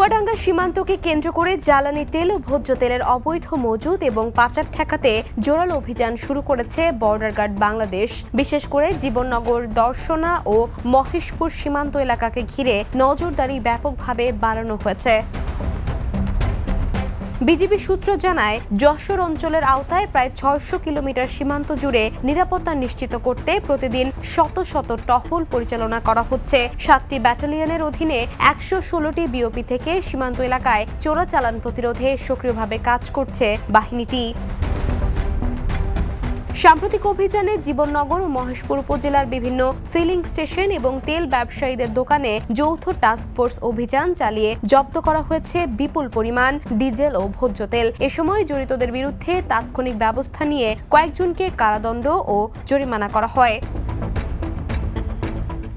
চুয়াডাঙ্গা সীমান্তকে কেন্দ্র করে জ্বালানি তেল ও ভোজ্য তেলের অবৈধ মজুত এবং পাচার ঠেকাতে জোরালো অভিযান শুরু করেছে বর্ডার গার্ড বাংলাদেশ। বিশেষ করে জীবননগর, দর্শনা ও মহেশপুর সীমান্ত এলাকাকে ঘিরে নজরদারি ব্যাপকভাবে বাড়ানো হয়েছে। বিজিবি সূত্র জানায়, যশোর অঞ্চলের আওতায় প্রায় ৬০০ কিলোমিটার সীমান্ত জুড়ে নিরাপত্তা নিশ্চিত করতে প্রতিদিন শত শত টহল পরিচালনা করা হচ্ছে। ৭টি ব্যাটালিয়নের অধীনে ১১৬টি বিওপি থেকে সীমান্ত এলাকায় চোরাচালান প্রতিরোধে সক্রিয়ভাবে কাজ করছে বাহিনীটি। সাম্প্রতিক অভিযানে জীবননগর ও মহেশপুর উপজেলার বিভিন্ন ফিলিং স্টেশন এবং তেল ব্যবসায়ীদের দোকানে যৌথ টাস্কফোর্স অভিযান চালিয়ে জব্দ করা হয়েছে বিপুল পরিমাণ ডিজেল ও ভোজ্য তেল। এ সময় জড়িতদের বিরুদ্ধে তাৎক্ষণিক ব্যবস্থা নিয়ে কয়েকজনকে কারাদণ্ড ও জরিমানা করা হয়।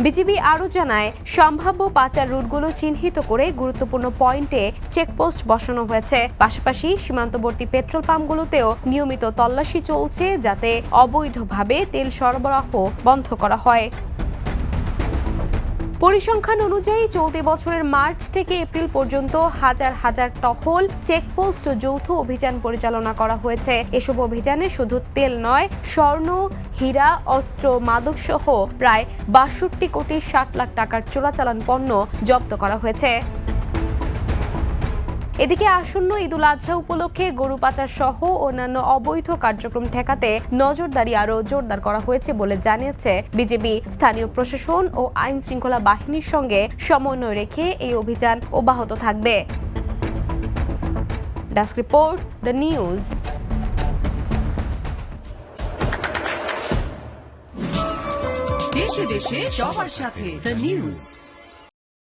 বিজিবি আরও জানায়, সম্ভাব্য পাচার রুটগুলো চিহ্নিত করে গুরুত্বপূর্ণ পয়েন্টে চেকপোস্ট বসানো হয়েছে। পাশাপাশি সীমান্তবর্তী পেট্রোল পাম্পগুলোতেও নিয়মিত তল্লাশি চলছে, যাতে অবৈধভাবে তেল সরবরাহ বন্ধ করা হয়। পরিসংখ্যান অনুযায়ী চলতি বছরের মার্চ থেকে এপ্রিল পর্যন্ত হাজার হাজার টহল, চেকপোস্ট ও যৌথ অভিযান পরিচালনা করা হয়েছে। এসব অভিযানে শুধু তেল নয়, স্বর্ণ, হীরা, অস্ত্র, মাদক সহ প্রায় ৬২ কোটি ৬০ লাখ টাকার চোরাচালান পণ্য জব্দ করা হয়েছে। এদিকে আসন্ন ঈদুল আজহা উপলক্ষে গরু পাচার সহ অন্যান্য অবৈধ কার্যক্রম ঠেকাতে নজরদারি আরও জোরদার করা হয়েছে বলে জানিয়েছে বিজিবি। স্থানীয় প্রশাসন ও আইন শৃঙ্খলা বাহিনীর সঙ্গে সমন্বয় রেখে এই অভিযান অব্যাহত থাকবে। Desk report, the news. দেশে দেশে সবার সাথে দ্য নিউজ।